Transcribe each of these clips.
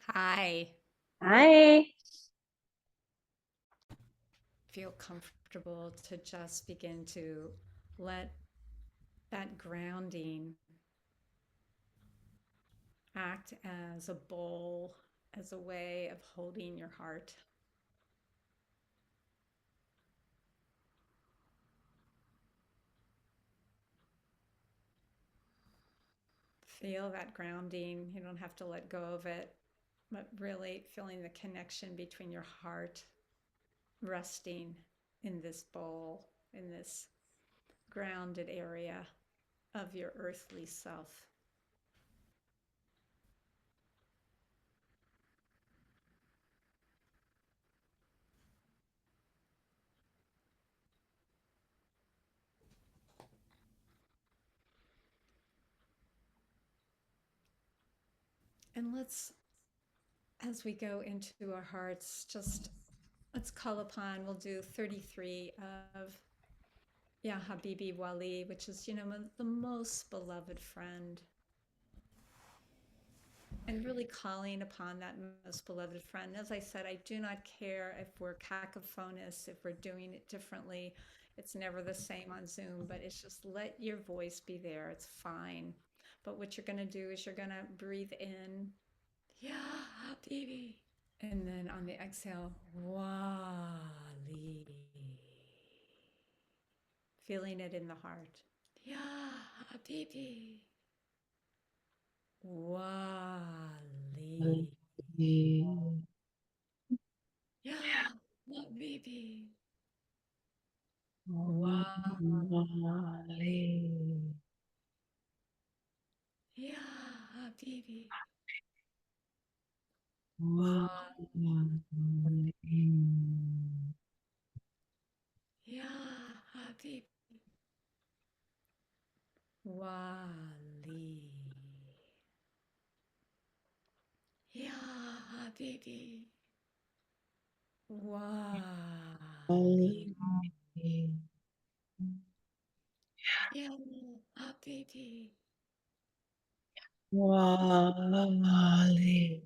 Hi. Hi. Feel comfortable to just begin to let that grounding act as a bowl, as a way of holding your heart. Feel that grounding. You don't have to let go of it, but really feeling the connection between your heart resting in this bowl, in this grounded area of your earthly self. And as we go into our hearts, just let's call upon, we'll do 33 of Ya Habibi Wali, which is, the most beloved friend. And really calling upon that most beloved friend. As I said, I do not care if we're cacophonous, if we're doing it differently. It's never the same on Zoom, but it's just let your voice be there. It's fine. But what you're going to do is you're going to breathe in, Ya Habibi. And then on the exhale, Wali. Feeling it in the heart. Ya Habibi. Wali. Ya Habibi. Ya Habibi. Ya Habibi. Wali. Ya Habibi. Wali. Ya Habibi. Ya Habibi. Wali.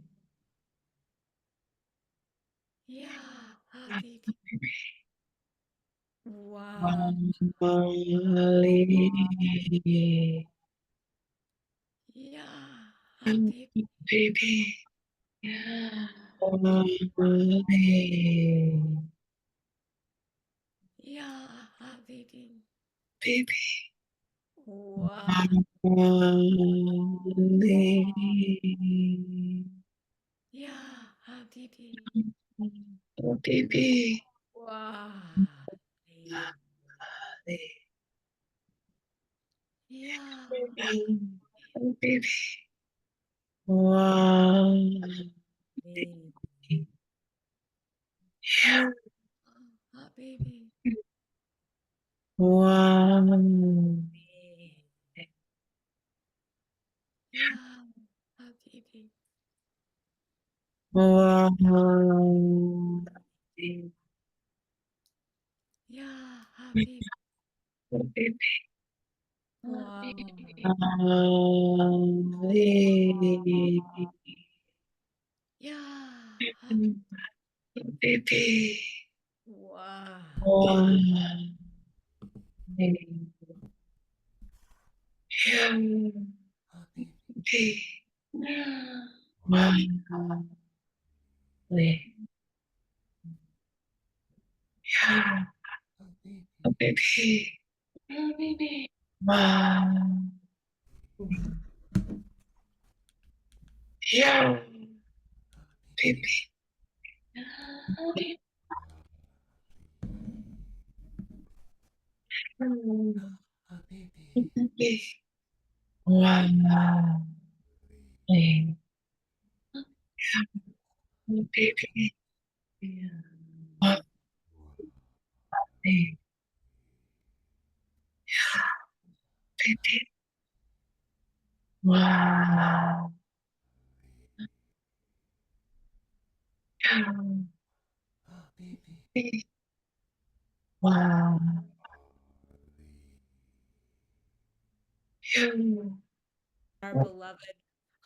Ya Habibi. Ya Habibi. Wali. Ya Habibi. Wali. Ya Habibi. Habibi. Ya Habibi. Ya Habibi. Wali. Ya Habibi. Wali. Habibi. Habibi. Habibi. Habibi. Our beloved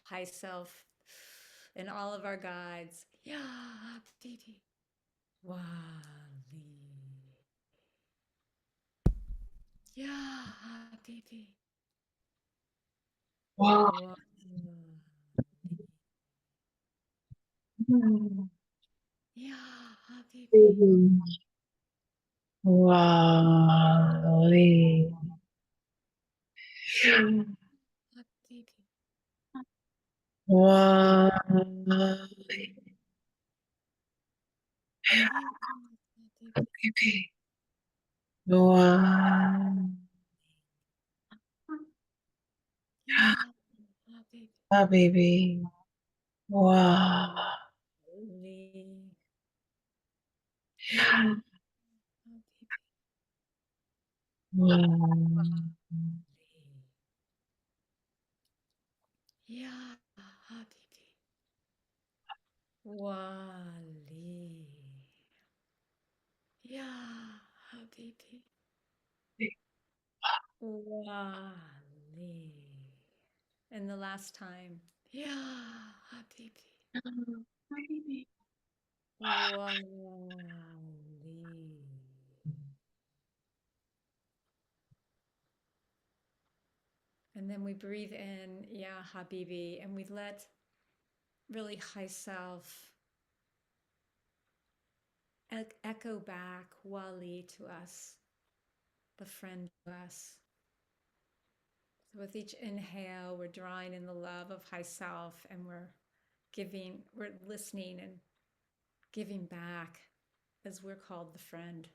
high self. and all of our guides. Ya Habibi. Wali. Ya Habibi. Wow. Wali. Ya Habibi. Wali. Habibi. Wali. Ya Habibi. Wali. Ya Habibi. Habibi. Wali. Habibi. Ya Habibi. Wali. Ya Habibi. Wali. And the last time. Ya Habibi. Wali. And then we breathe in, Ya Habibi, and we let really high self echo back Wali to us, the friend to us. So with each inhale, we're drawing in the love of high self and we're listening and giving back as we're called the friend.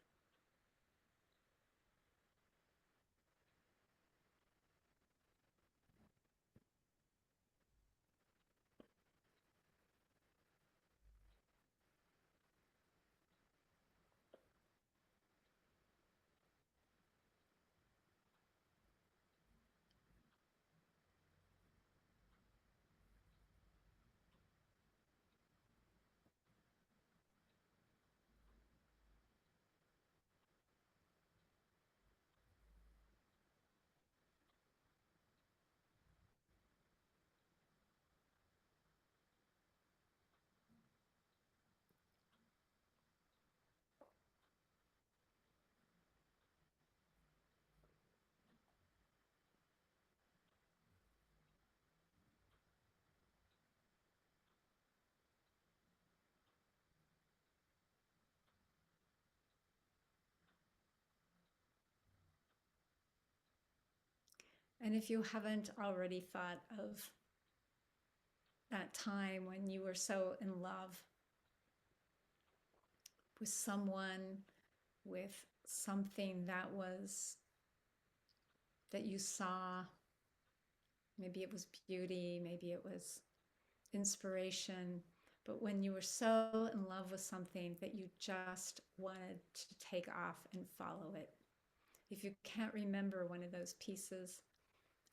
And if you haven't already thought of that time when you were so in love with someone, with something that you saw, maybe it was beauty, maybe it was inspiration, but when you were so in love with something that you just wanted to take off and follow it. If you can't remember one of those pieces,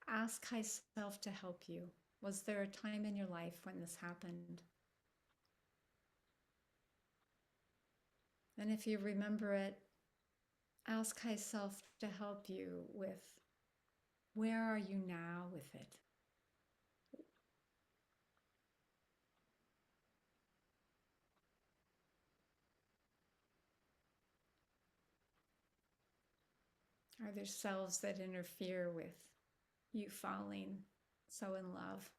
ask high self to help you. Was there a time in your life when this happened? And if you remember it, ask high self to help you with where are you now with it? Are there selves that interfere with you falling so in love?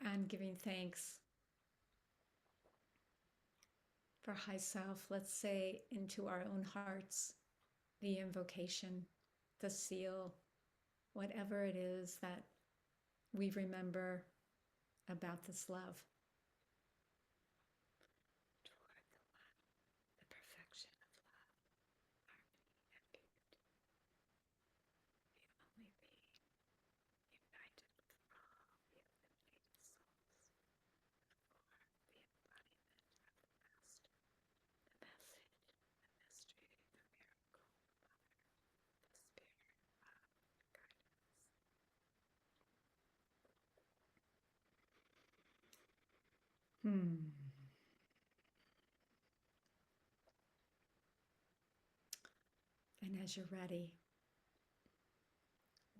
And giving thanks our high self, let's say into our own hearts, the invocation, the seal, whatever it is that we remember about this love toward the perfection of love, harmony, and beauty, the only being united with all the illuminated souls, for the embodiment of the Master, the message, the mystery, the miracle, the mother, the spirit, love, guidance. Hmm. And as you're ready,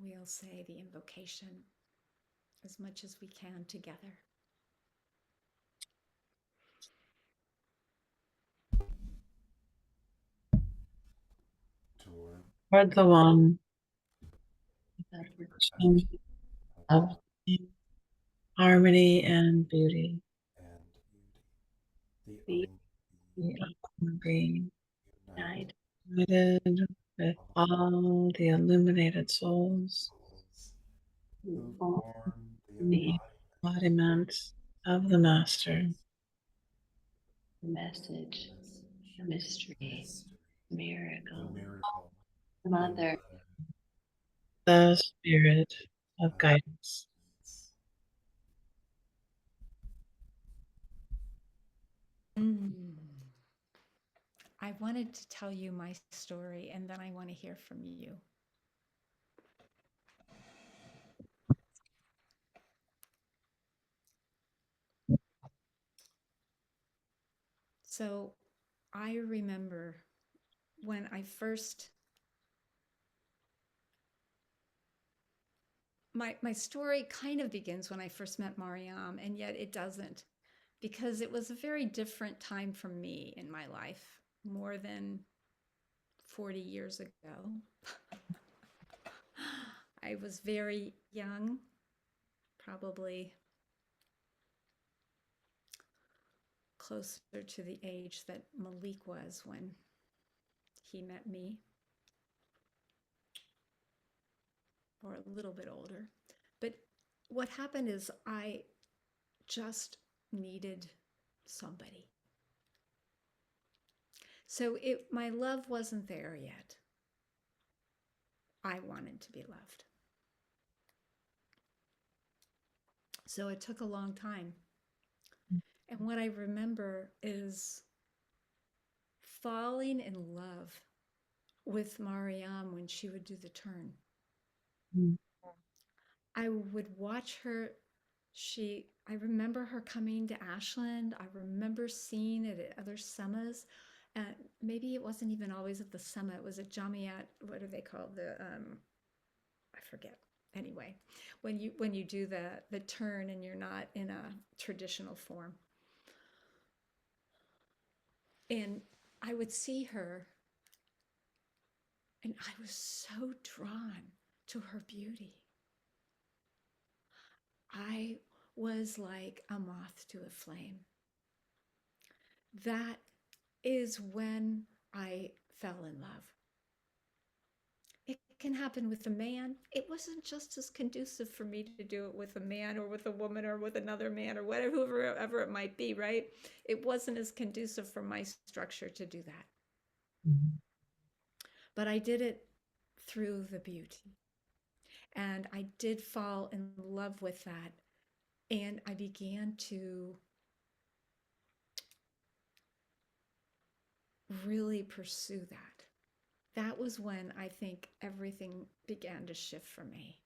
we'll say the invocation as much as we can together. toward Toward the one that perfection of of harmony and beauty, and beauty, the be only the being united united with all all the illuminated souls, souls who form the the embodiment, embodiment of the Master, The message, message, the mystery, mystery, the miracle, miracle, the the mother. mother, the Spirit of of guidance. guidance. Mm. I wanted to tell you my story and then I want to hear from you. So I remember when I first, my story kind of begins when I first met Mariam, and yet it doesn't, because it was a very different time for me in my life, more than 40 years ago. I was very young, probably closer to the age that Malik was when he met me, or a little bit older. But what happened is I just needed somebody. So my love wasn't there yet. I wanted to be loved. So it took a long time. And what I remember is falling in love with Mariam when she would do the turn. Mm. I would watch her. I remember her coming to Ashland. I remember seeing it at other summits. Maybe it wasn't even always at the summit. It was at Jamiat. What are they called? I forget. Anyway, when you do the turn and you're not in a traditional form, and I would see her, and I was so drawn to her beauty. I was like a moth to a flame. That is when I fell in love. It can happen with a man. It wasn't just as conducive for me to do it with a man or with a woman or with another man or whatever it might be, right? It wasn't as conducive for my structure to do that. Mhm. But I did it through the beauty. And I did fall in love with that. And I began to really pursue that. That was when I think everything began to shift for me.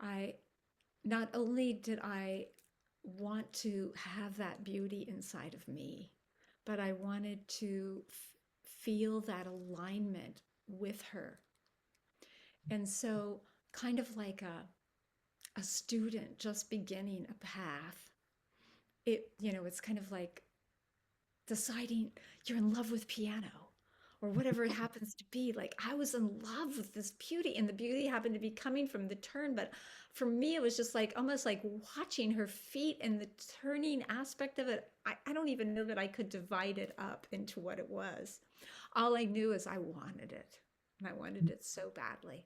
I not only did I want to have that beauty inside of me, but I wanted to feel that alignment with her. And so, kind of like a student just beginning a path, it's kind of like deciding you're in love with piano or whatever it happens to be. Like I was in love with this beauty, and the beauty happened to be coming from the turn. But for me, it was just like almost like watching her feet and the turning aspect of it. I don't even know that I could divide it up into what it was. All I knew is I wanted it, and I wanted it so badly.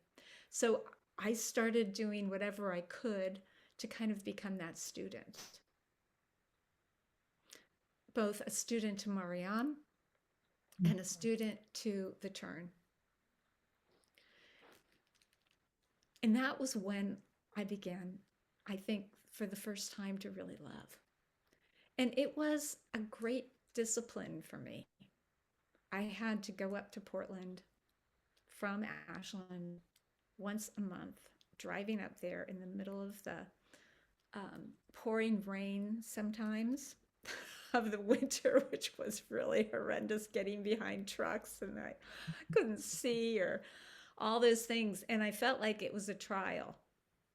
So I started doing whatever I could to kind of become that student, both a student to Mariam and a student to the turn. And that was when I began, I think, for the first time to really love. And it was a great discipline for me. I had to go up to Portland from Ashland once a month, driving up there in the middle of the pouring rain sometimes of the winter, which was really horrendous, getting behind trucks and I couldn't see, or all those things. And I felt like it was a trial.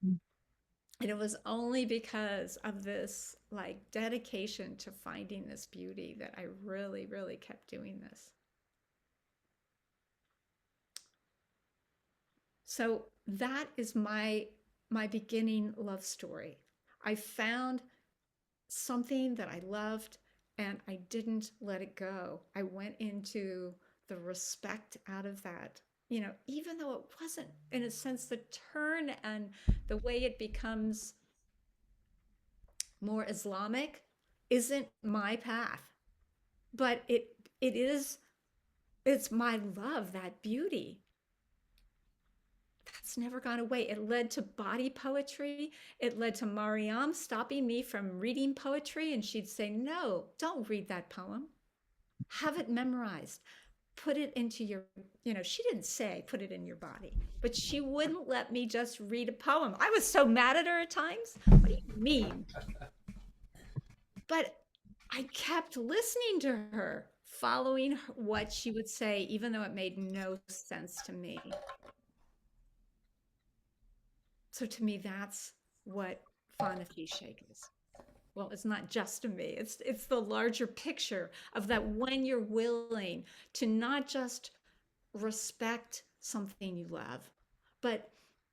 And it was only because of this like dedication to finding this beauty that I really, really kept doing this. So that is my beginning love story. I found something that I loved and I didn't let it go. I went into the respect out of that, even though it wasn't, in a sense, the turn and the way it becomes more Islamic isn't my path, but it's my love, that beauty. That's never gone away. It led to body poetry. It led to Mariam stopping me from reading poetry. And she'd say, no, don't read that poem. Have it memorized. Put it into your, she didn't say put it in your body, but she wouldn't let me just read a poem. I was so mad at her at times. What do you mean? But I kept listening to her, following what she would say, even though it made no sense to me. So to me, that's what Fana-fi-sheikh is. Well, it's not just to me. It's the larger picture of that when you're willing to not just respect something you love, but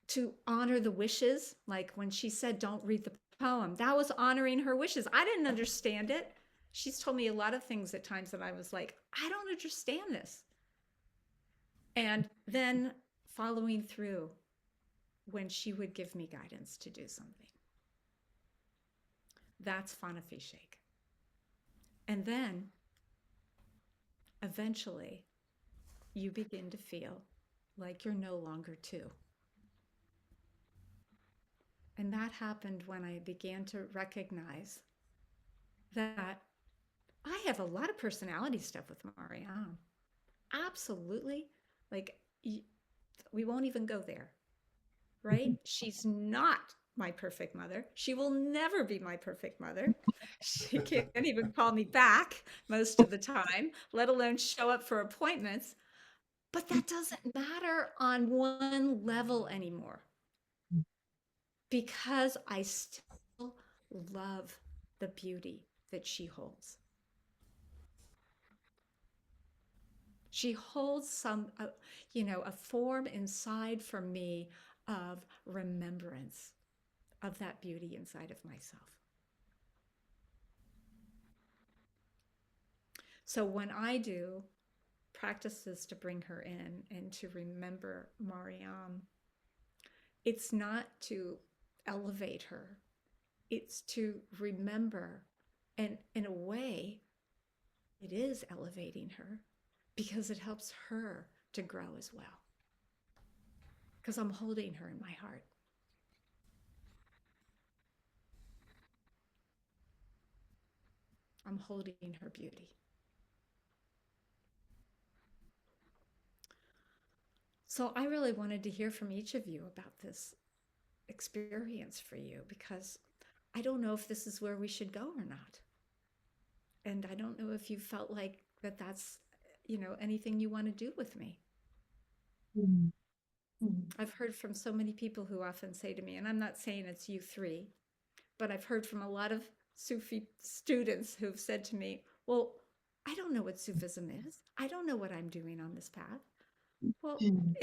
to honor the wishes. Like when she said, don't read the poem, that was honoring her wishes. I didn't understand it. She's told me a lot of things at times that I was like, I don't understand this. And then following through when she would give me guidance to do something. That's Fana-fi-sheikh. And then eventually you begin to feel like you're no longer two. And that happened when I began to recognize that I have a lot of personality stuff with Mariam. Absolutely. Like, we won't even go there. Right? She's not my perfect mother. She will never be my perfect mother. She can't even call me back most of the time, let alone show up for appointments. But that doesn't matter on one level anymore because I still love the beauty that she holds. She holds a form inside for me of remembrance of that beauty inside of myself. So when I do practices to bring her in and to remember Mariam, it's not to elevate her. It's to remember. And in a way, it is elevating her because it helps her to grow as well. Because I'm holding her in my heart. I'm holding her beauty. So I really wanted to hear from each of you about this experience for you, because I don't know if this is where we should go or not. And I don't know if you felt like that's, anything you want to do with me. I've heard from so many people who often say to me, and I'm not saying it's you three, but I've heard from a lot of Sufi students who've said to me, well, I don't know what Sufism is. I don't know what I'm doing on this path. Well, Mm.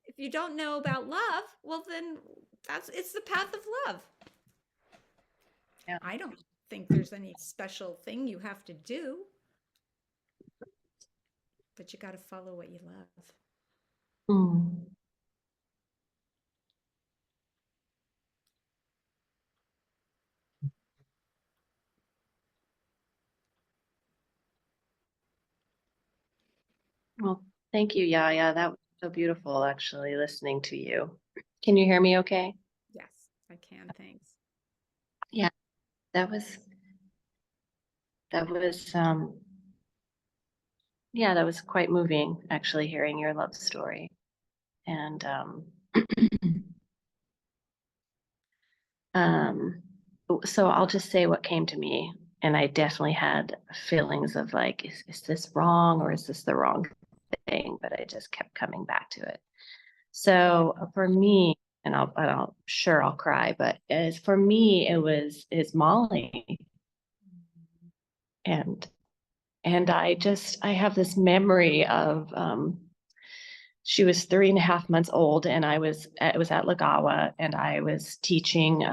if you don't know about love, well then it's the path of love. Yeah. I don't think there's any special thing you have to do, but you got to follow what you love. Mm. Well, thank you, Yaya. That was so beautiful, actually, listening to you. Can you hear me okay? Yes, I can. Thanks. Yeah, that was that was yeah, that was quite moving, actually, hearing your love story. And um so I'll just say what came to me. And I definitely had feelings of like, is this wrong or is this the wrong thing? But I just kept coming back to it. So for me, and I'll sure I'll cry, but as for me, is Molly. And I have this memory of she was 3.5 months old, and it was at Lagawa, and I was teaching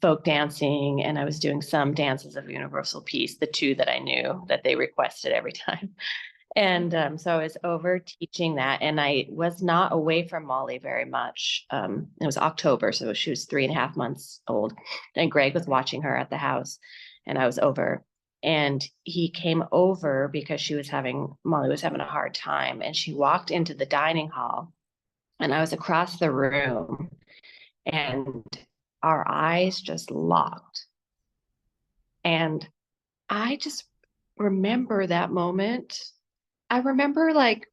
folk dancing, and I was doing some dances of Universal Peace, the two that I knew that they requested every time. And so I was over teaching that, and I was not away from Molly very much. It was October, so she was 3.5 months old, and Greg was watching her at the house, and I was over. And he came over because Molly was having a hard time, and she walked into the dining hall, and I was across the room, and our eyes just locked. And I just remember that moment. I remember like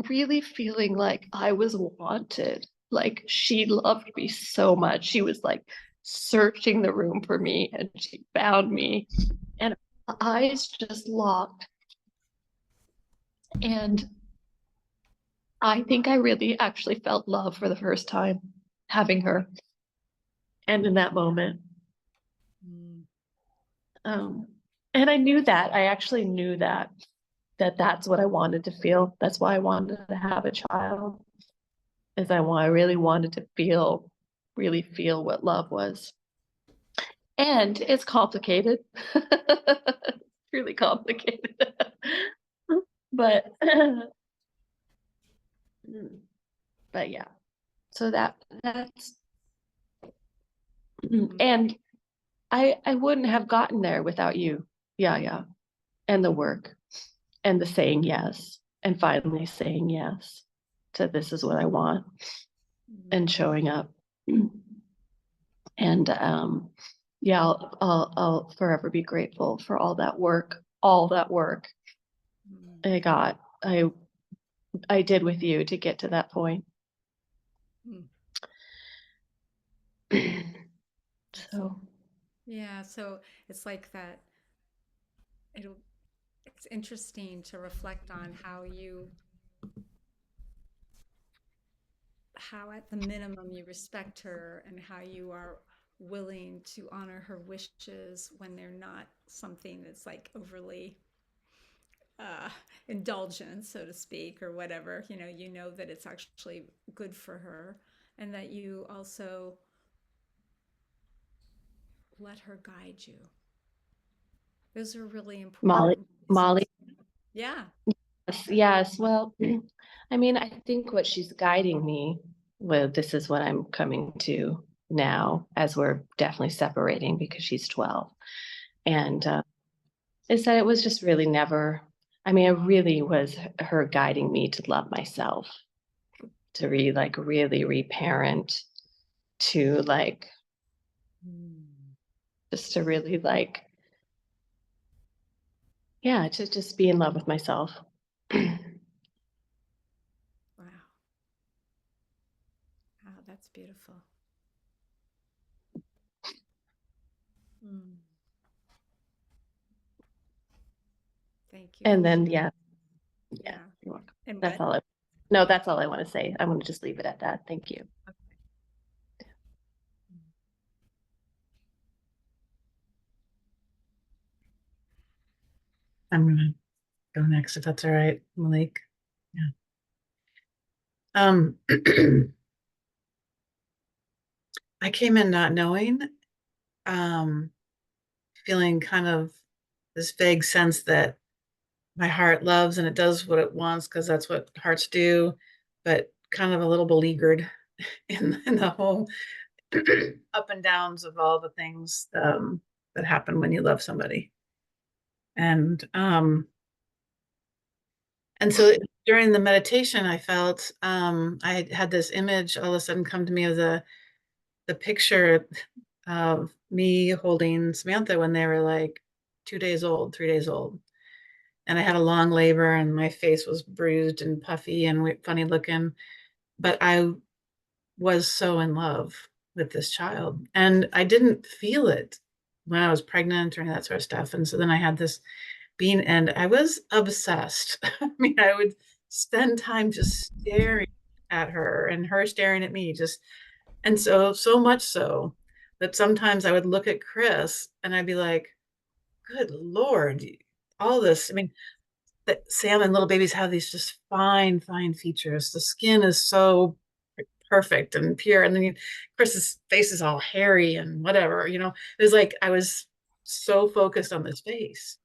really feeling like I was wanted. Like she loved me so much. She was like searching the room for me, and she found me, and eyes just locked. And I think I really actually felt love for the first time having her. And in that moment, and I knew that, I actually knew that that's what I wanted to feel. That's why I wanted to have a child, is I really wanted to really feel what love was. And it's complicated. It's really complicated. But but yeah. So that's and I wouldn't have gotten there without you. Yeah. And the work and the saying yes, and finally saying yes to this is what I want, and showing up. And yeah, I'll forever be grateful for all that work I did with you to get to that point. So Yeah, so it's like that. It's interesting to reflect on how at the minimum you respect her and how you are willing to honor her wishes when they're not something that's like overly uh, indulgent, so to speak, or whatever. You know that it's actually good for her, and that you also let her guide you. Those are really important. Molly, Yeah. yes. Well, I mean, I think what she's guiding me with, this is what I'm coming to now, as we're definitely separating because she's 12, and is that it was just really never. I mean, it really was her guiding me to love myself, to really reparent, to just to really yeah, to just be in love with myself. Wow. Wow, that's beautiful. Thank you. And then yeah, Yeah. you're welcome. And That's what? that's all I want to say. I want to just leave it at that. Thank you. I'm gonna go next if that's all right, Malik. Yeah. Um, I came in not knowing, um, feeling kind of this vague sense that my heart loves and it does what it wants because that's what hearts do, but kind of a little beleaguered in the whole up and downs of all the things that happen when you love somebody. And so during the meditation, I felt I had this image all of a sudden come to me of the picture of me holding Samantha when they were like 2 days old, 3 days old. And I had a long labor and my face was bruised and puffy and funny looking. But I was so in love with this child. And I didn't feel it when I was pregnant or any of that sort of stuff. And so then I had this being, and I was obsessed. I mean, I would spend time just staring at her and her staring at me, just, and so much so that sometimes I would look at Chris and I'd be like, good Lord, all this. I mean, that Sam and little babies have these just fine, fine features. The skin is so perfect and pure. And then Chris's face is all hairy and whatever, it was like I was so focused on this face.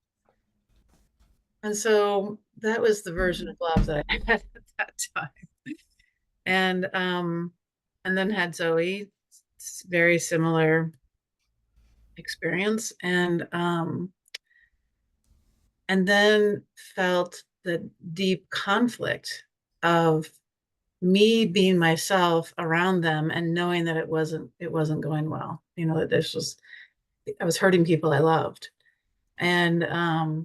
And so that was the version of love that I had at that time. And then had Zoe, very similar experience. And then felt the deep conflict of me being myself around them and knowing that it wasn't going well. That I was hurting people I loved. And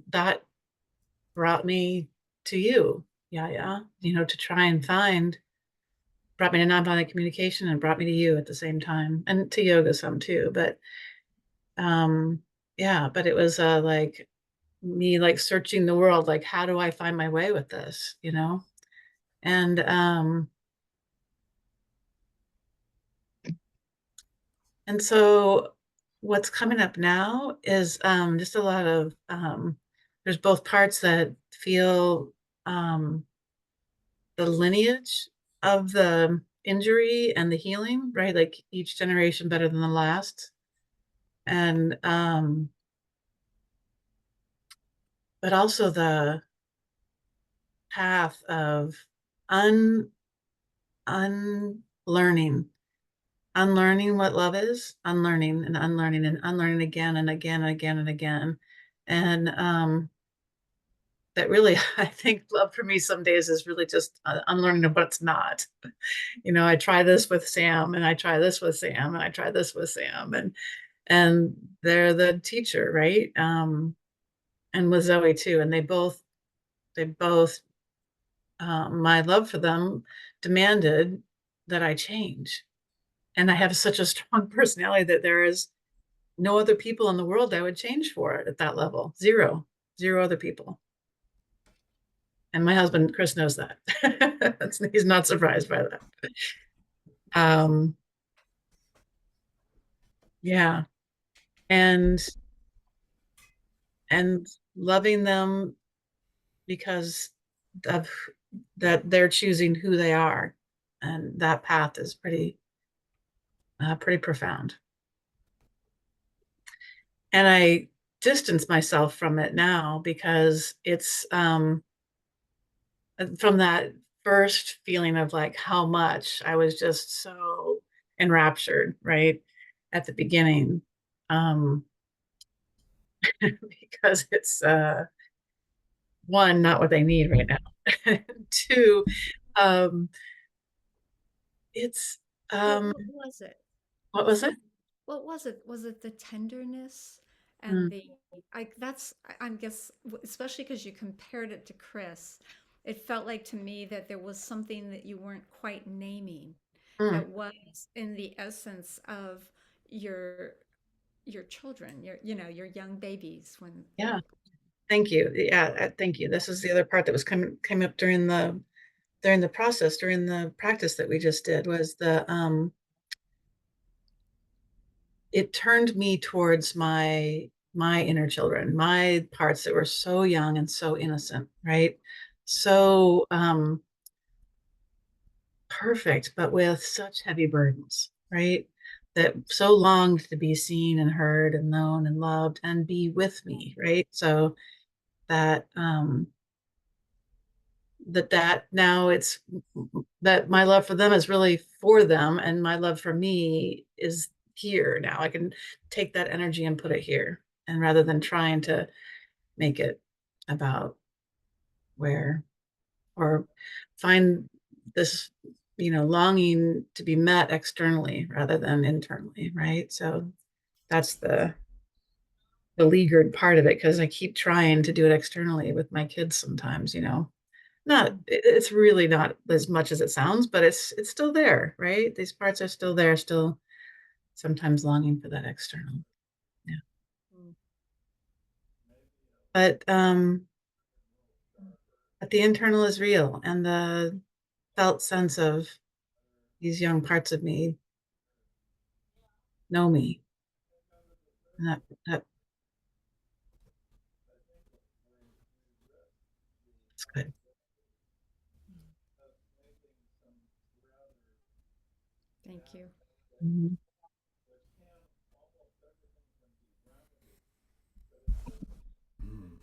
that brought me to you, yeah, to try and brought me to nonviolent communication and brought me to you at the same time, and to yoga some too. But yeah, but it was like me like searching the world, like how do I find my way with this, and so what's coming up now is just a lot of there's both parts that feel the lineage of the injury and the healing, right? Like each generation better than the last. And but also the path of un unlearning, unlearning what love is, unlearning and unlearning and unlearning again and again and again and again. And that really, I think love for me some days is really just unlearning of what's not. I try this with Sam and I try this with Sam and I try this with Sam, and they're the teacher, right? And with Zoe too. And they both my love for them demanded that I change. And I have such a strong personality that there is no other people in the world I would change for it at that level. Zero other people. And my husband, Chris, knows that. He's not surprised by that. Yeah. And loving them because of that they're choosing who they are. And that path is pretty profound. And I distance myself from it now because it's from that first feeling of like how much I was just so enraptured, right, at the beginning. Because it's one, not what they need right now. Two, it's What was it? what was it? What was it? Was it the tenderness and Mm, I guess, especially because you compared it to Chris, it felt like to me that there was something that you weren't quite naming mm, that was in the essence of your your children, your young babies yeah, thank you. Yeah, thank you. This is the other part that was came up during the process, during the practice that we just did, was it turned me towards my my inner children, my parts that were so young and so innocent, right? So perfect, but with such heavy burdens, right? That so longed to be seen and heard and known and loved and be with me, right? So that that now it's that my love for them is really for them, and my love for me is here now. I can take that energy and put it here, and rather than trying to make it about where or find this longing to be met externally rather than internally, right? So that's the beleaguered part of it, because I keep trying to do it externally with my kids sometimes, not it's really not as much as it sounds, but it's still there, right? These parts are still there, still sometimes longing for that external. Yeah. But the internal is real, and the felt sense of these young parts of me know me. And that's good. Thank you. Mhm. Mm.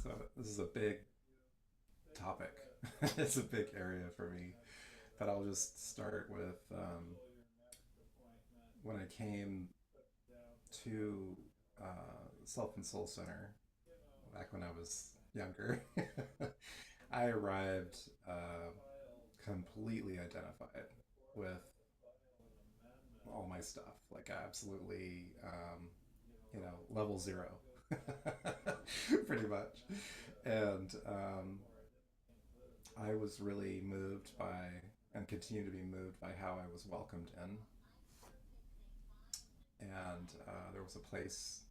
So this is a big topic. It's a big area for me, but I'll just start with when I came to Self and Soul Center back when I was younger. I arrived completely identified with all my stuff, like absolutely, level zero, pretty much. And I was really moved by, and continue to be moved by, how I was welcomed in. And there was a place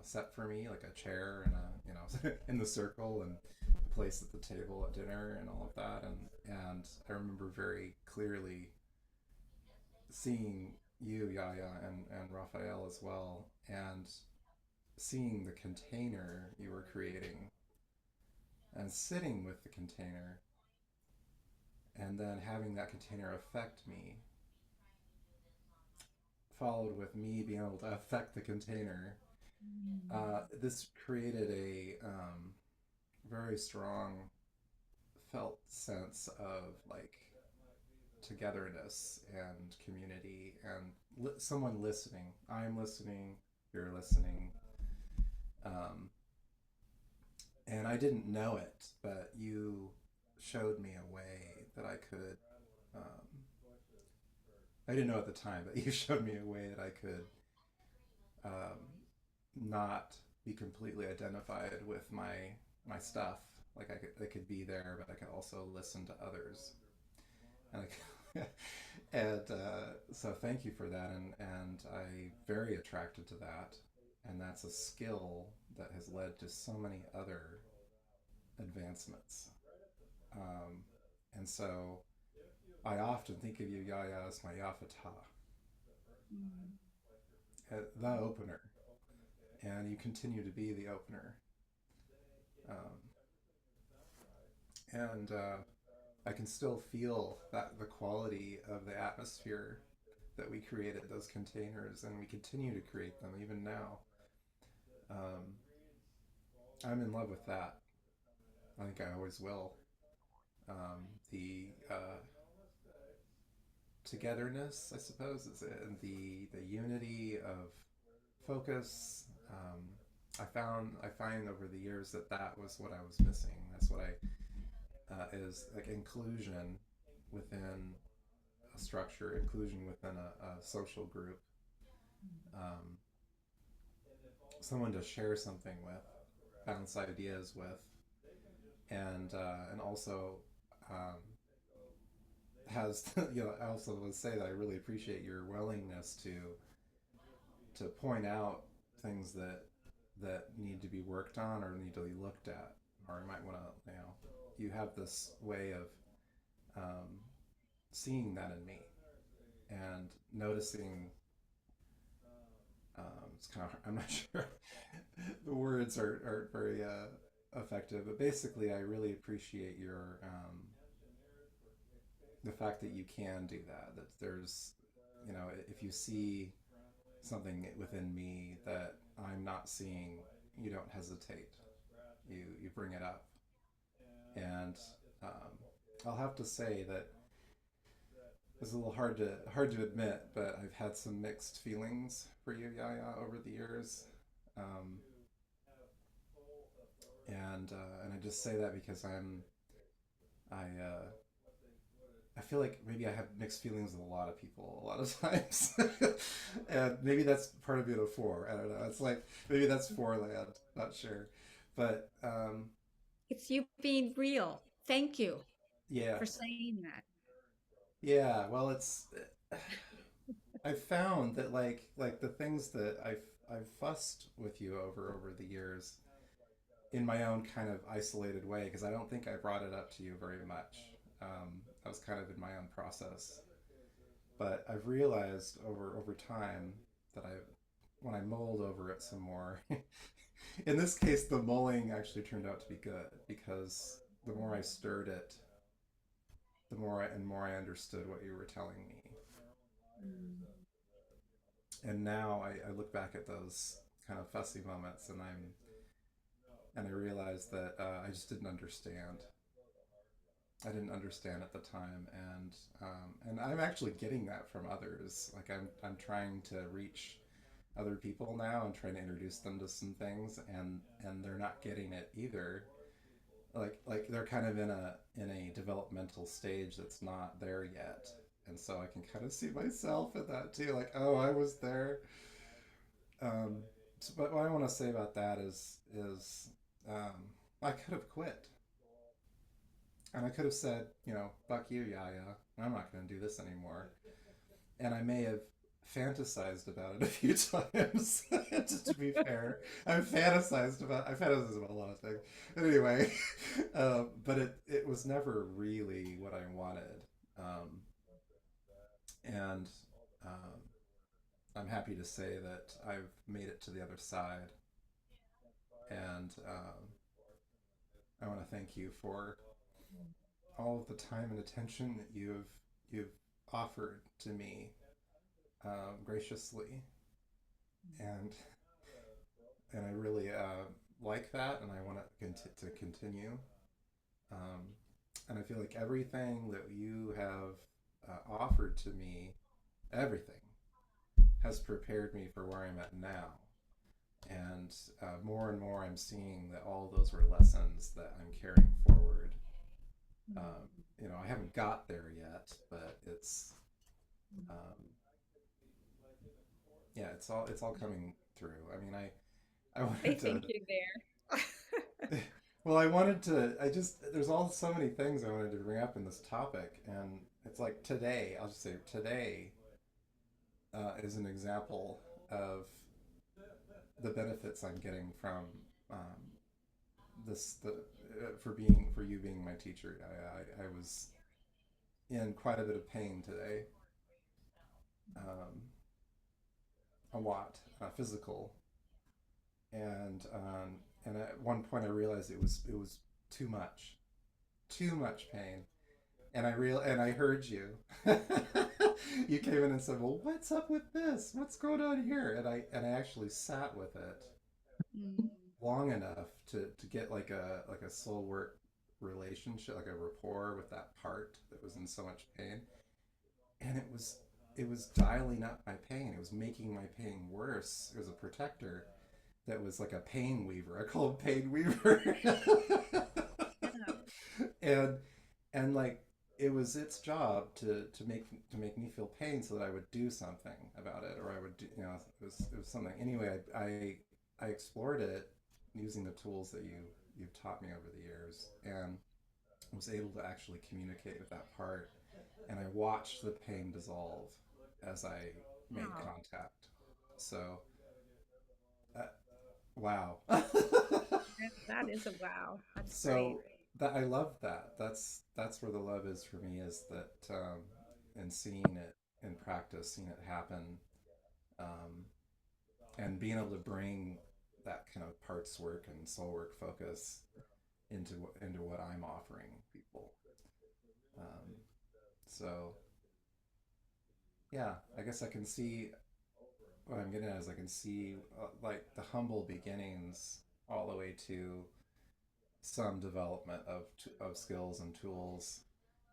set for me, like a chair and in the circle, and a place at the table at dinner and all of that. And I remember very clearly seeing you, Yaya, and Raphael as well, and seeing the container you were creating and sitting with the container, and then having that container affect me, followed with me being able to affect the container. This created a very strong felt sense of like togetherness and community, and someone listening. I'm listening, you're listening. Um, and I didn't know it, but you showed me a way that I could. Um, I didn't know at the time, but you showed me a way that I could um, not be completely identified with my stuff. Like I could be there, but I could also listen to others. And and so thank you for that, and I very attracted to that, and that's a skill that has led to so many other advancements. Um, and so I often think of you, Yaya, as my Yafata, the opener, and you continue to be the opener. Um, and I can still feel that the quality of the atmosphere that we created, those containers, and we continue to create them even now. Um, I'm in love with that. I think I always will. The togetherness, I suppose, is and the unity of focus. I find over the years that that was what I was missing. That's what I is like inclusion within a structure, inclusion within a social group, um, someone to share something with, bounce ideas with, and also um, has I also would say that I really appreciate your willingness to point out things that need to be worked on or need to be looked at, or you might want to, you have this way of um, seeing that in me, and noticing. It's kind of, I'm not sure the words are very effective, but basically, I really appreciate your the fact that you can do that. That there's, if you see something within me that I'm not seeing, you don't hesitate. You bring it up, and um, I'll have to say that it's a little hard to admit, but I've had some mixed feelings for you, Yaya, over the years. Um, and I just say that because I feel like maybe I have mixed feelings with a lot of people a lot of times, and maybe that's part of being a four. I don't know. It's like maybe that's four land. Not sure, but It's you being real. Thank you yeah, for saying that. yeah. Well, it's I've found that like the things that I've fussed with you over the years in my own kind of isolated way because I don't think I brought it up to you very much. I was kind of in my own process, but I've realized over time that I when I mulled over it some more. In this case, the mulling actually turned out to be good because the more I stirred it, the more I understood what you were telling me. Mm. And now I look back at those kind of fussy moments and I realized that I just didn't understand. I didn't understand at the time, and I'm actually getting that from others. Like I'm trying to reach other people now and trying to introduce them to some things, and they're not getting it either. Like they're kind of in a developmental stage that's not there yet, and so I can kind of see myself in that too. Like, oh, I was there. But what I want to say about that is I could have quit. And I could have said, fuck you, Yaya. I'm not going to do this anymore. And I may have fantasized about it a few times. Just to be fair, I fantasize about a lot of things. But anyway, but it was never really what I wanted. Um, and um, I'm happy to say that I've made it to the other side. And I want to thank you for all of the time and attention that you've offered to me graciously, and I really like that, and I want to continue. Um, and I feel like everything that you have offered to me, everything has prepared me for where I'm at now. And more and more, I'm seeing that all those were lessons that I'm carrying forward. Um, I haven't got there yet, but um, yeah, it's all coming through. I mean, I They wanted to. think you're there. Well, I wanted to. There's all so many things I wanted to bring up in this topic, and it's like today. I'll just say today is an example of the benefits I'm getting from this. For you being my teacher. I was in quite a bit of pain today. Um, a lot, physical, and at one point I realized it was too much, too much pain, and I heard you. You came in and said, "Well, what's up with this? What's going on here?" And I actually sat with it Mm. long enough to get like a soul work relationship, like a rapport with that part that was in so much pain, and it was dialing up my pain. It was making my pain worse. It was a protector that was like a pain weaver. I call him pain weaver. Yeah. and and like it was its job to make me feel pain so that I would do something about it, or I would do, it was something. Anyway, I explored it using the tools that you've taught me over the years, and was able to actually communicate with that part, and I watched the pain dissolve as I made Wow. contact. So, uh, wow. That is a wow. That's great. So that I love that. That's where the love is for me, is that and seeing it in practice, seen it happen, um, and being able to bring that kind of parts work and soul work focus into what I'm offering people. Um, so yeah, I guess I can see what I'm getting at is I can see like the humble beginnings all the way to some development of skills and tools,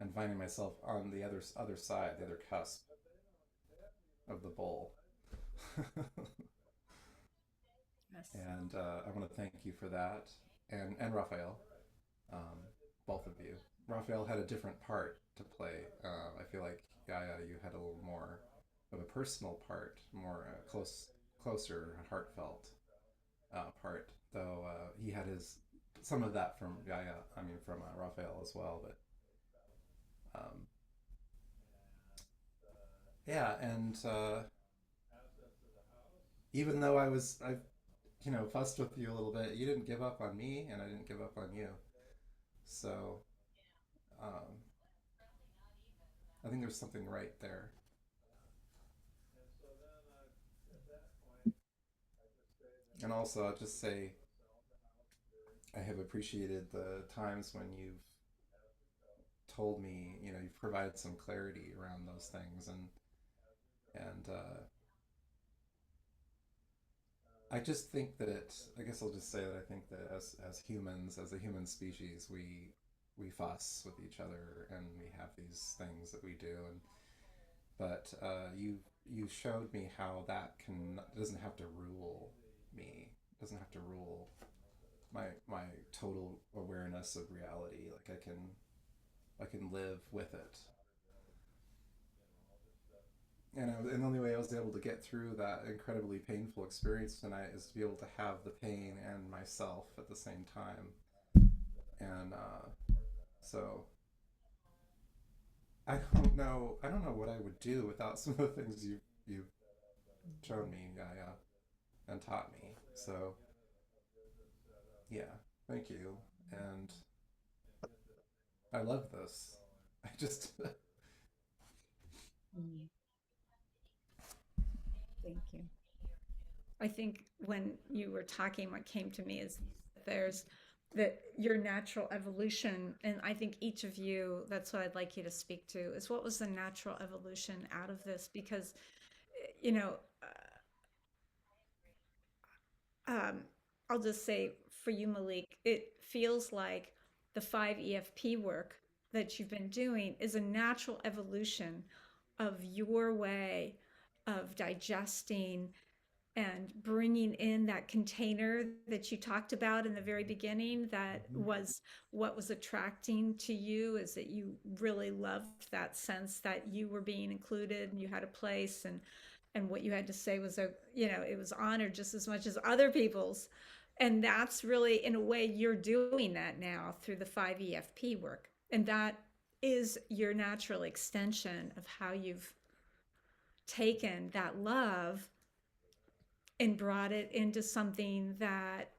and finding myself on the other side, the other cusp of the bowl. Yes. And I want to thank you for that, and Raphael, um, both of you. Raphael had a different part to play. I feel like Yaya, you had a little more of a personal part, more closer, heartfelt part. Though he had his some of that from Yaya. I mean, from Raphael as well. But um, yeah, and even though I fussed with you a little bit, you didn't give up on me, and I didn't give up on you. So um, I think there's something right there. And also, I'll just say I have appreciated the times when you've told me, you've provided some clarity around those things, and I just think that I guess I'll just say that I think that as humans, as a human species, we fuss with each other and we have these things that we do, and but you showed me how that doesn't have to rule me, doesn't have to rule my total awareness of reality. Like I can live with it, and the only way I was able to get through that incredibly painful experience tonight is to be able to have the pain and myself at the same time. And so I don't know what I would do without some of the things you've shown me, Gaia, and taught me. So yeah, thank you, and I love this. I just Mm, thank you. I think when you were talking, what came to me is there's that your natural evolution, and I think each of you, that's what I'd like you to speak to, is what was the natural evolution out of this? Because, you know, um, I'll just say for you, Malik, it feels like the 5 EFP work that you've been doing is a natural evolution of your way of digesting and bringing in that container that you talked about in the very beginning. That was what was attracting to you, is that you really loved that sense that you were being included and you had a place, and what you had to say was it was honored just as much as other people's. And that's really, in a way, you're doing that now through the 5 EFP work, and that is your natural extension of how you've taken that love and brought it into something that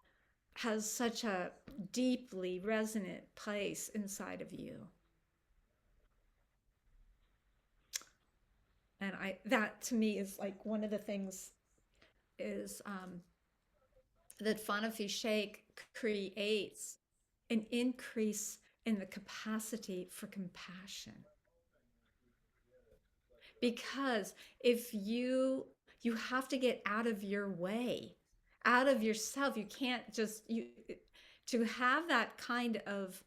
has such a deeply resonant place inside of you. And that to me is like one of the things is that Fana-fi-sheikh creates an increase in the capacity for compassion. Because if you have to get out of your way, out of yourself. You can't just you to have that kind of,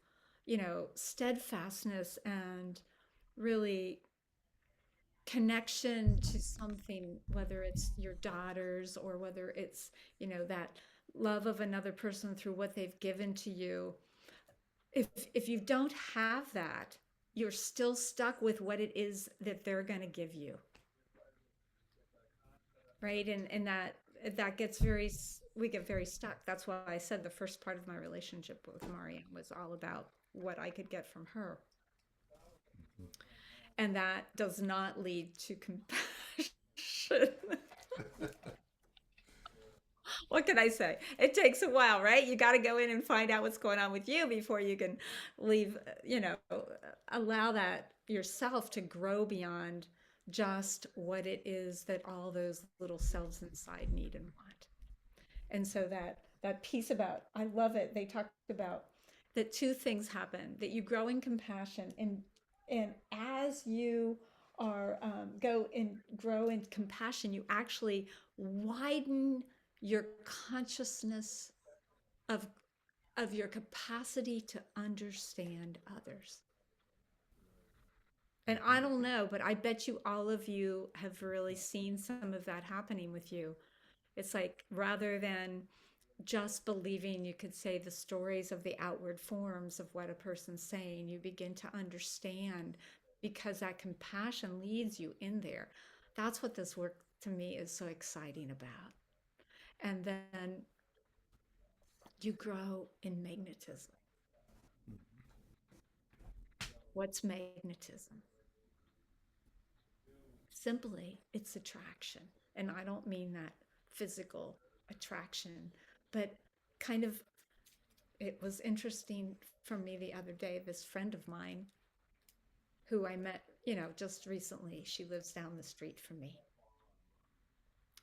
steadfastness and really connection to something, whether it's your daughters or whether it's, that love of another person through what they've given to you. If you don't have that, you're still stuck with what it is that they're going to give you, right? And that gets we get very stuck. That's why I said the first part of my relationship with Marianne was all about what I could get from her, and that does not lead to compassion. What can I say? It takes a while, right? You got to go in and find out what's going on with you before you can leave, allow that yourself to grow beyond just what it is that all those little selves inside need and want. And so that piece about, I love it. They talked about that two things happen: that you grow in compassion, and as you are go and grow in compassion, you actually widen your consciousness of your capacity to understand others. And I don't know, but I bet you all of you have really seen some of that happening with you. It's like, rather than just believing you could say the stories of the outward forms of what a person's saying, you begin to understand, because that compassion leads you in there. That's what this work to me is so exciting about. And then you grow in magnetism. What's magnetism? Simply, it's attraction. And I don't mean that physical attraction, but kind of, it was interesting for me the other day. This friend of mine who I met, just recently, she lives down the street from me.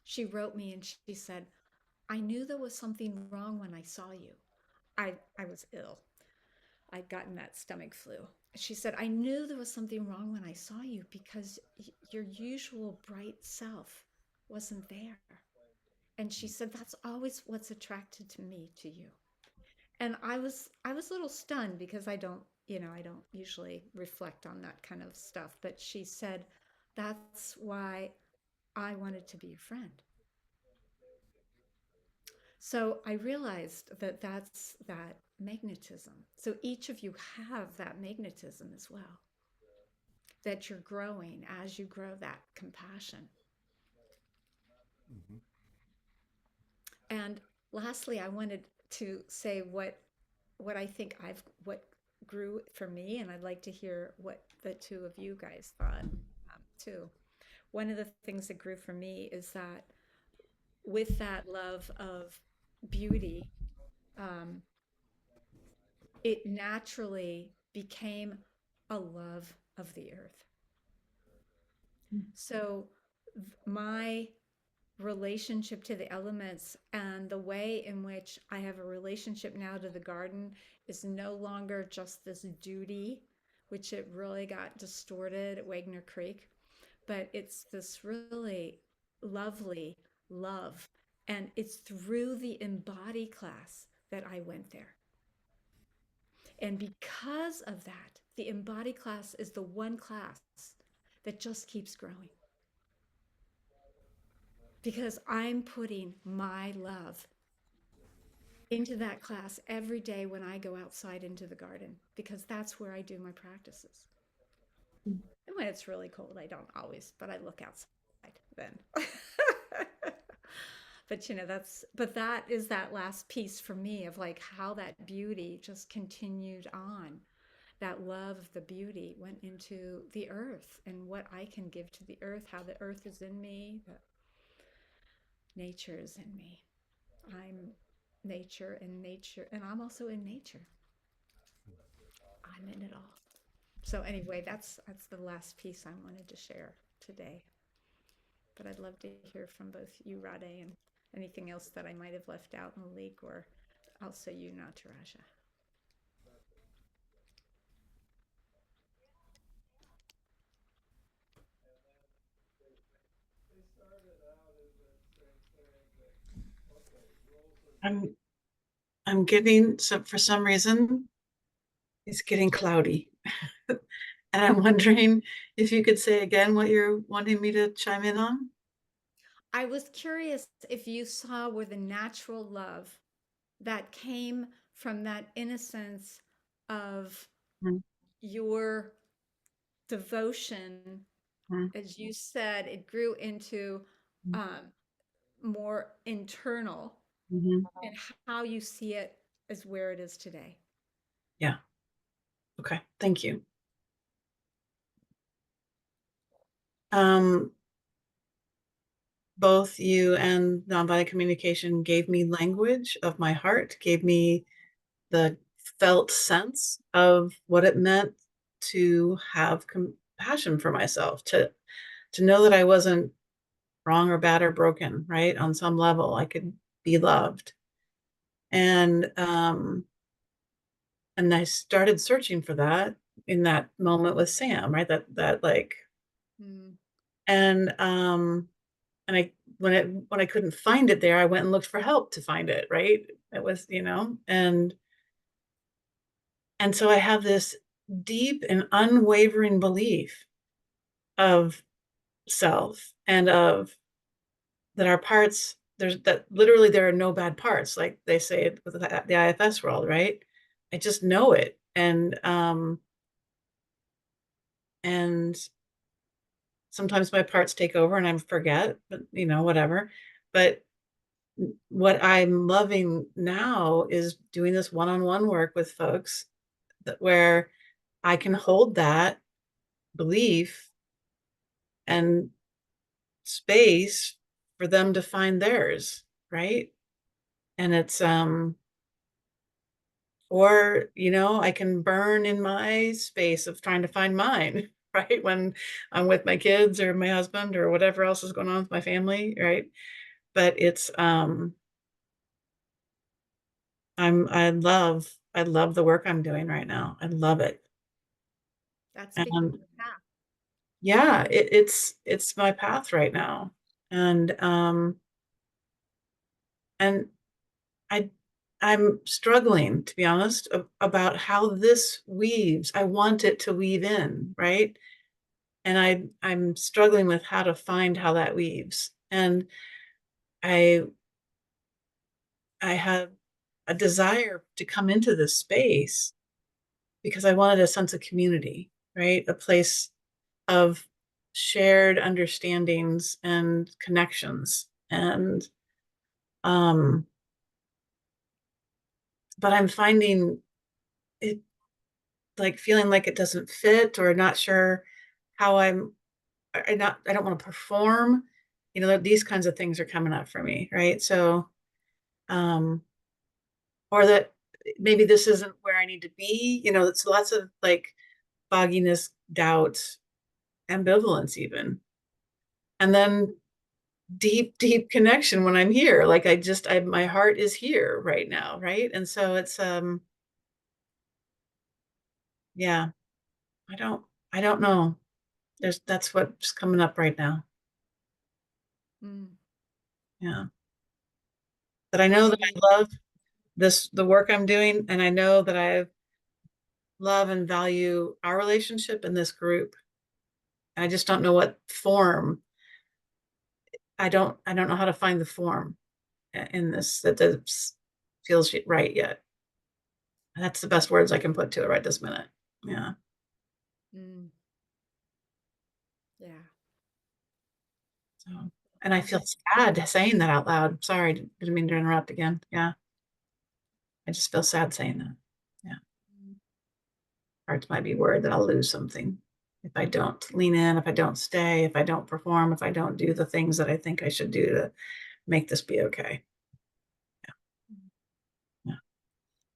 She wrote me and she said, I knew there was something wrong when I saw you. I was ill. I'd gotten that stomach flu. She said, I knew there was something wrong when I saw you, because your usual bright self wasn't there. And she said, that's always what's attracted to me to you. And I was a little stunned, because I don't usually reflect on that kind of stuff. But she said, that's why I wanted to be your friend. So I realized that that's that magnetism. So each of you have that magnetism as well, that you're growing as you grow that compassion. Mm-hmm. And lastly, I wanted to say what I think what grew for me, and I'd like to hear what the two of you guys thought too. One of the things that grew for me is that with that love of beauty, um, it naturally became a love of the earth. So my relationship to the elements and the way in which I have a relationship now to the garden is no longer just this duty, which it really got distorted at Wagner Creek, but it's this really lovely love. And it's through the Embody class that I went there. And because of that, the Embody class is the one class that just keeps growing. Because I'm putting my love into that class every day when I go outside into the garden, because that's where I do my practices. And when it's really cold, I don't always, but I look outside then. But that is that last piece for me of like how that beauty just continued on. That love of the beauty went into the earth and what I can give to the earth, how the earth is in me, the nature is in me. I'm nature, and I'm also in nature. I'm in it all. So anyway, that's the last piece I wanted to share today. But I'd love to hear from both you, Rade, and anything else that I might have left out, Malik, or also you, Nataraja. I'm I'm getting, so for some reason it's getting cloudy. And I'm wondering if you could say again what you're wanting me to chime in on. I was curious if you saw where the natural love that came from that innocence of Mm, your devotion, mm, as you said, it grew into mm, um, more internal, mhm. and how you see it is where it is today. Yeah. Okay. Thank you. Um, both you and nonviolent communication gave me language of my heart, gave me the felt sense of what it meant to have compassion for myself, to to know that I wasn't wrong or bad or broken, right? On some level, I could be loved. And I started searching for that in that moment with Sam, right? That like, Mm. and and I when I couldn't find it there, I went and looked for help to find it, right? It was, and so I have this deep and unwavering belief of self and of that our parts, there's that literally there are no bad parts, like they say it with the IFS world, right? I just know it. And sometimes my parts take over and I forget, but whatever. But what I'm loving now is doing this one-on-one work with folks where I can hold that belief and space for them to find theirs, right? And it's or I can burn in my space of trying to find mine, right? When I'm with my kids or my husband or whatever else is going on with my family, right? But it's I love the work I'm doing right now. I love it. That's become And a path. yeah, it's my path right now. And I I'm struggling, to be honest, about how this weaves. I want it to weave in, right? And I'm struggling with how to find how that weaves. And I I had a desire to come into this space because I wanted a sense of community, right? A place of shared understandings and connections. And um but I'm finding it like feeling like it doesn't fit or not sure how I don't want to perform. These kinds of things are coming up for me, right? So um or that maybe this isn't where I need to be. It's lots of like fogginess, doubt, ambivalence even. And then deep, deep connection when I'm here. Like my heart is here right now, right? And so it's yeah, I don't I don't know. That's what's coming up right now. Mm. Yeah. But I know What do that you? I love the work I'm doing, and I know that I love and value our relationship in this group. I just don't know what form. I don't know how to find the form in this that feels right yet. That's the best words I can put to it right this minute. Yeah. Mm. Yeah. So, and I feel sad saying that out loud. Sorry, didn't mean to interrupt again. Yeah. I just feel sad saying that. Yeah. Mm. Hearts might be worried that I'll lose something if I don't lean in, if I don't stay, if I don't perform, if I don't do the things that I think I should do to make this be okay. Yeah.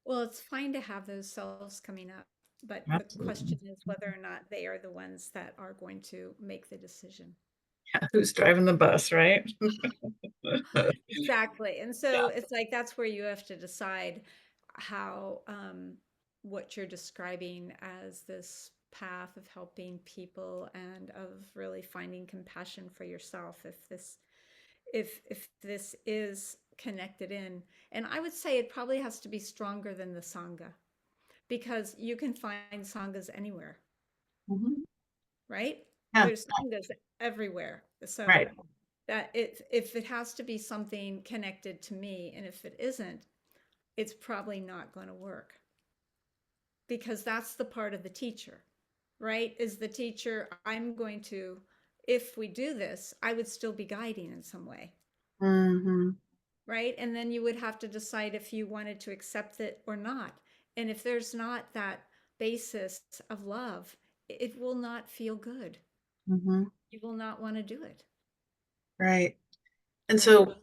Well, it's fine to have those selves coming up, but the question Absolutely. is whether or not they are the ones that are going to make the decision. Yeah. Who's driving the bus, right? Exactly. And Yeah. so it's like that's where you have to decide how what you're describing as this path of helping people and of really finding compassion for yourself if this is connected in. And I would say it probably has to be stronger than the sangha because you can find sanghas anywhere, Mhm. right? Yeah. There's sanghas everywhere. So Right. that if it has to be something connected to me, and if it isn't, it's probably not going to work because that's the part of the teacher, right? Is the teacher, I'm going to, if we do this, I would still be guiding in some way, Hmm. right? And then you would have to decide if you wanted to accept it or not. And if there's not that basis of love, it will not feel good. Hmm. You will not want to do it. Right. And And so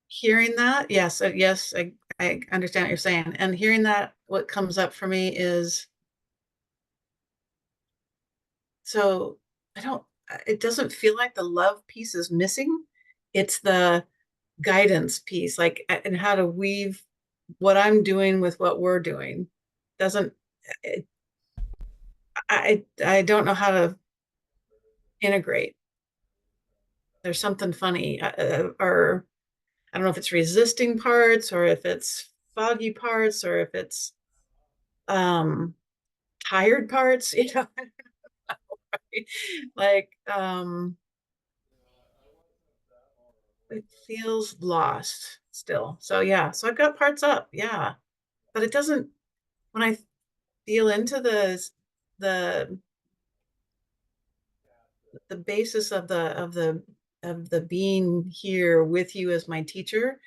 hearing that, yes, yes, I understand what you're saying. And hearing that, what comes up for me is so it doesn't feel like the love piece is missing. It's the guidance piece, like, and how to weave what I'm doing with what we're doing. Doesn't it, I don't know how to integrate. There's something funny, or I don't know if it's resisting parts or if it's foggy parts or if it's um tired parts, you know. Like it feels lost still. So yeah, so I've got parts up, yeah. But it doesn't, when I feel into the the basis of the being here with you as my teacher,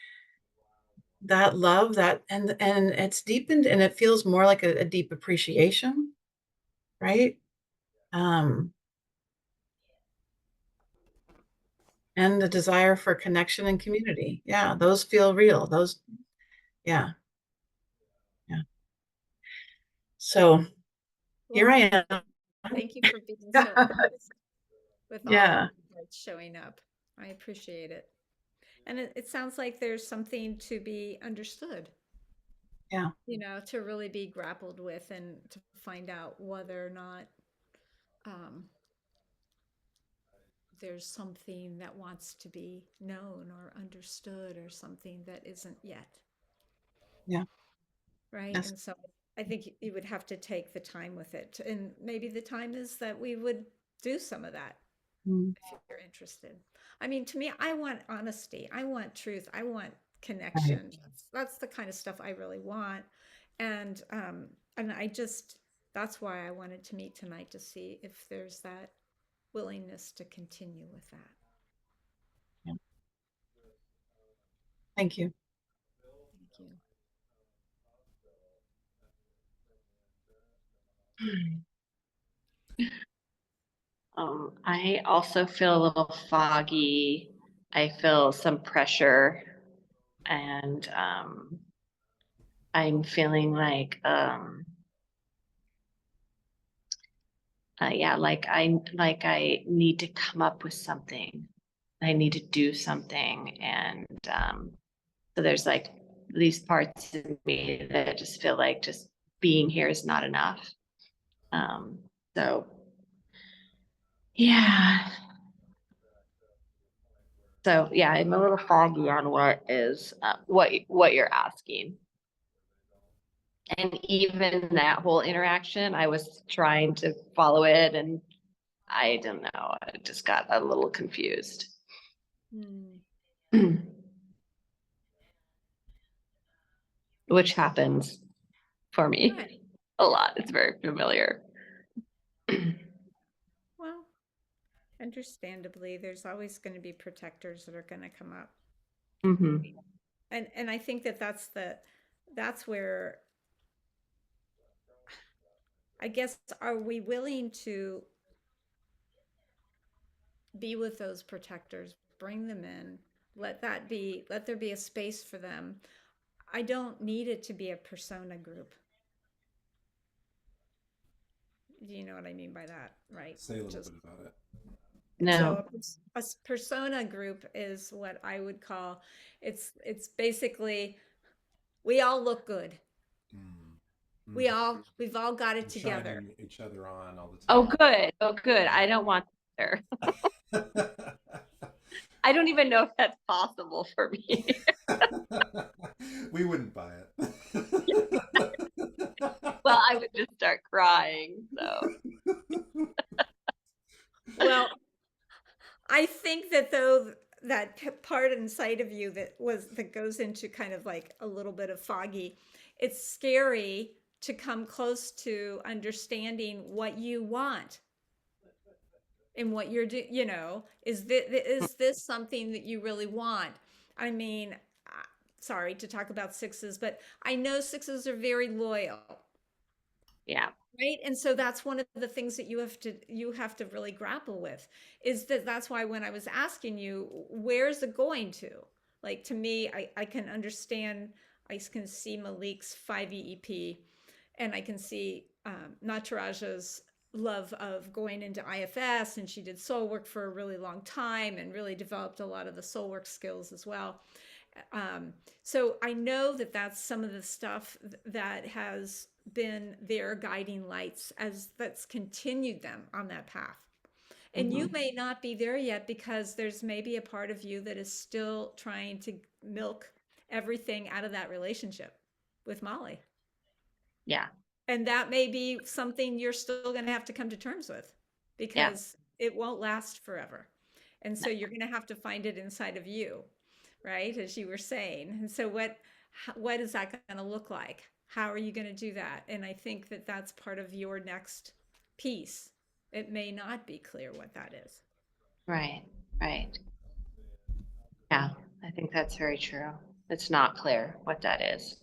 that love, that and it's deepened and it feels more like a deep appreciation, right? Um and the desire for connection and community. Yeah, those feel real. Those, yeah, yeah. So Well, here I am. thank you for being so honest with all of Yeah, your parts showing up. I appreciate it. And it sounds like there's something to be understood, yeah, to really be grappled with and to find out whether or not um, there's something that wants to be known or understood or something that isn't yet, yeah. right? Yes. And so I think you would have to take the time with it. And maybe the time is that we would do some of that Mm, if you're interested. I mean, to me, I want honesty. I want truth. I want right. connection. That's the kind of stuff I really want. And I just that's why I wanted to meet tonight to see if there's that willingness to continue with that. Yeah. Thank you. Thank you. I also feel a little foggy. I feel some pressure, and I'm feeling like, yeah, like I need to come up with something. I need to do something, and so there's like these parts of me that just feel like just being here is not enough. Um, so yeah, so yeah, I'm a little foggy on what is what you're asking. And even that whole interaction, I was trying to follow it, and I don't know, I just got a little confused. Hmm. Which happens for Right. me a lot. It's very familiar. Well, understandably, there's always going to be protectors that are going to come up. Hmm. And I think that that's where I guess are we willing to be with those protectors, bring them in, let there be a space for them. I don't need it to be a persona group. Do you know what I mean by that, right? Say a little Just bit about it. so No. a persona group is what I would call it's basically we all look good. Mm. Mm. We've all got it We're together. shining each other on all the Oh, time. good. Oh, good. Yeah. I don't want there. I don't even know if that's possible for me. We wouldn't buy it. Well, I would just start crying. So, Well, I think that though that part inside of you that goes into kind of like a little bit of foggy, it's scary to come close to understanding what you want and what you're doing. Is this something that you really want? I mean, sorry to talk about sixes, but I know sixes are very loyal. yeah. Right. And so that's one of the things that you have to really grapple with is that that's why when I was asking you, where's it going to? Like to me, I can understand, I can see Malik's 5 EEP and I can see Nataraja's love of going into IFS, and she did soul work for a really long time and really developed a lot of the soul work skills as well. Um, so I know that that's some of the stuff that has been their guiding lights as that's continued them on that path. And you Mhm. may not be there yet because there's maybe a part of you that is still trying to milk everything out of that relationship with Molly. Yeah. And that may be something you're still going to have to come to terms with Yeah. because it won't last forever. And No. so you're going to have to find it inside of you, right? As you were saying. And so what is that going to look like? How are you going to do that? And I think that that's part of your next piece. It may not be clear what that is. Right. Right. Yeah. I think that's very true. It's not clear what that is.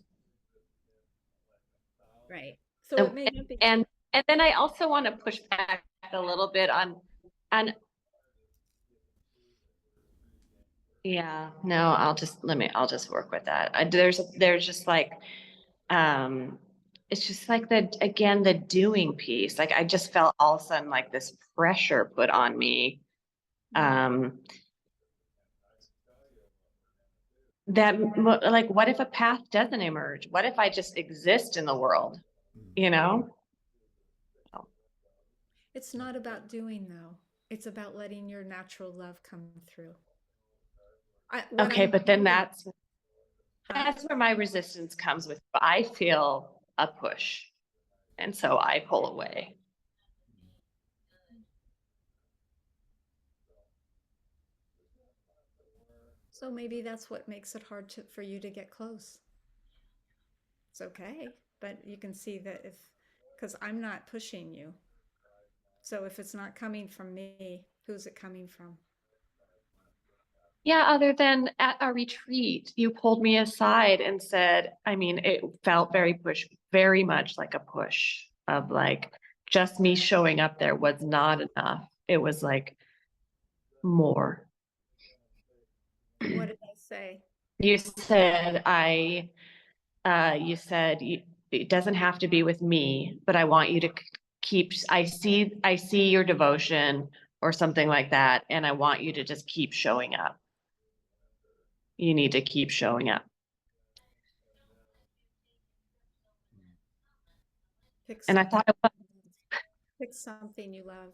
Right. So it And may not be clear. and and then I also want to push back a little bit on yeah, no, I'll just work with that. There's just like um it's just like the doing piece. Like I just felt all of a sudden like this pressure put on me. Um like what if a path doesn't emerge? What if I just exist in the world, Mm. you know? It's not about doing though. It's about letting your natural love come through. What Okay, I but then know, huh? that's where my resistance comes with. I feel a push, and so I pull away. So maybe that's what makes it hard for you to get close. It's okay, but you can see that if, because I'm not pushing you. So if it's not coming from me, who's it coming from? Yeah, other than at a retreat, you pulled me aside and said, I mean, it felt very much like a push of like just me showing up there was not enough. It was like more. What did I say? You said you said it doesn't have to be with me, but I want you to keep, I see your devotion or something like that, and I want you to just keep showing up. You need to keep showing up. Pick And I something. thought it Pick something you love.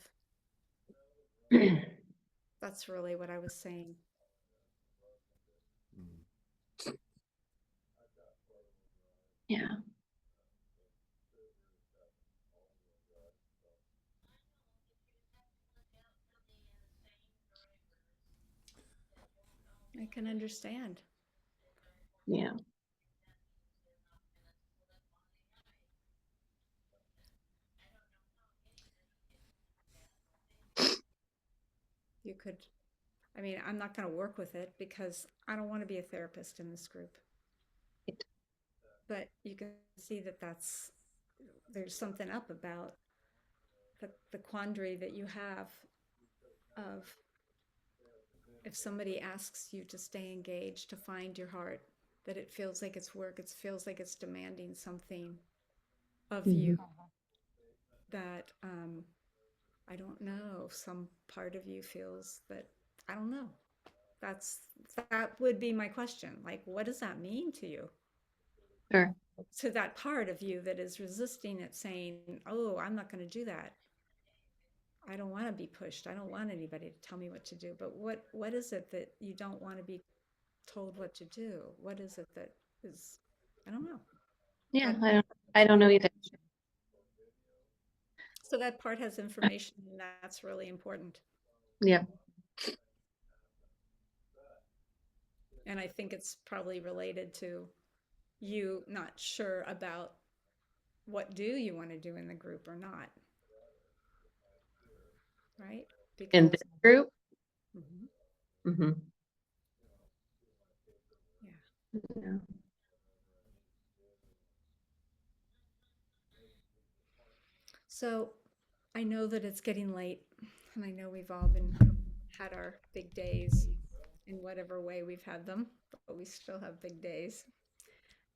was, That's really what I was saying. Mm. yeah. I can understand. Yeah. You could, I mean, I'm not going to work with it because I don't want to be a therapist in this group. But you can see that there's something up about the quandary that you have of if somebody asks you to stay engaged, to find your heart, that it feels like it's work, it feels like it's demanding something of you Mhm. that I don't know, some part of you feels that I don't know. That's that would be my question. Like, what does that mean to you? Sure. To that part of you that is resisting it, saying, "Oh, I'm not going to do that. I don't want to be pushed. I don't want anybody to tell me what to do." But what is it that you don't want to be told what to do? What is it that is I don't know. Yeah, That I don't know either. so that part has information and that's really important. Yeah. And I think it's probably related to you not sure about what do you want to do in the group or not, right? In Because this group. mhm, Hmm. yeah. Yeah. So I know that it's getting late, and I know we've all been had our big days in whatever way we've had them, but we still have big days.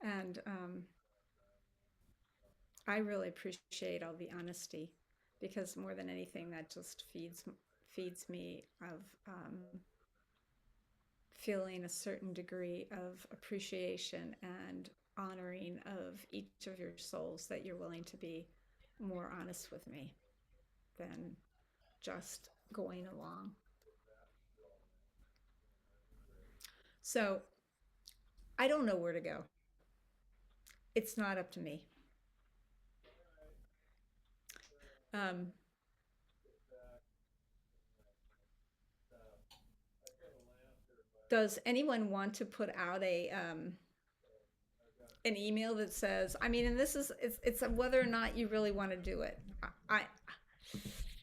And I really appreciate all the honesty because more than anything, that just feeds me of feeling a certain degree of appreciation and honoring of each of your souls, that you're willing to be more honest with me than just going along. So I don't know where to go. It's not up to me. Um, does anyone want to put out an email that says, I mean, and this is, it's whether or not you really want to do it. I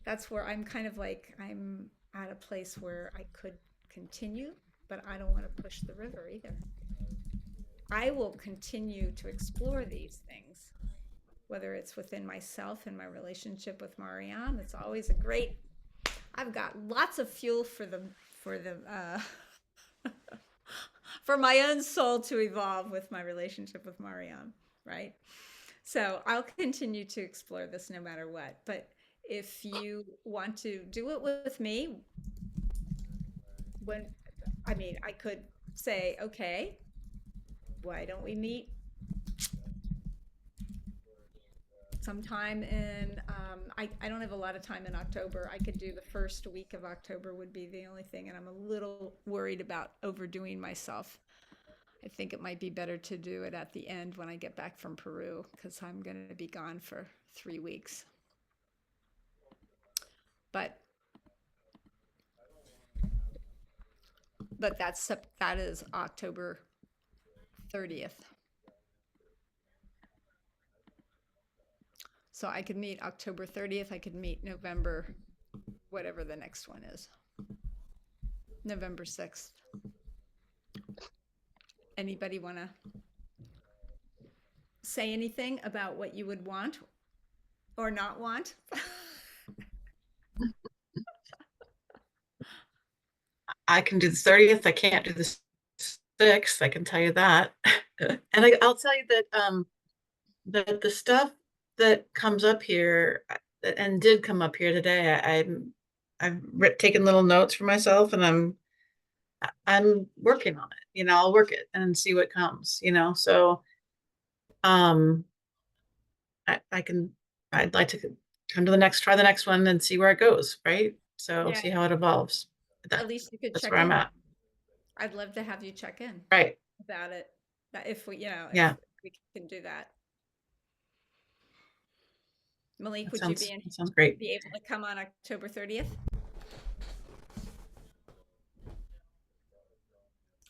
that's where I'm kind of like, I'm at a place where I could continue, but I don't want to push the river either. I will continue to explore these things, whether it's within myself and my relationship with Marianne. It's always a great, I've got lots of fuel for the for my own soul to evolve with my relationship with Marianne, right? So I'll continue to explore this no matter what. But if you want to do it with me, when, I mean, I could say, okay, why don't we meet sometime in, I don't have a lot of time in October. I could do the first week of October would be the only thing, and I'm a little worried about overdoing myself. I think it might be better to do it at the end when I get back from Peru, because I'm going to be gone for 3 weeks. But that is October 30th. So I could meet October 30th. I could meet November, whatever the next one is. November 6th. Anybody want to say anything about what you would want or not want? I can do the 30th. I can't do the 6th. I can tell you that. And I'll tell you that the stuff that comes up here and did come up here today, I've taken little notes for myself, and I'm working on it. You know, I'll work it and see what comes. You know, so I'd like to try the next one and see where it goes. Right. So Yeah. see how it evolves. At least you could That's check where I'm in. at. I'd love to have you check in Right. about it. If we, Yeah. if we can do that. Malik, That would sounds, you that sounds great. be able to come on October 30th?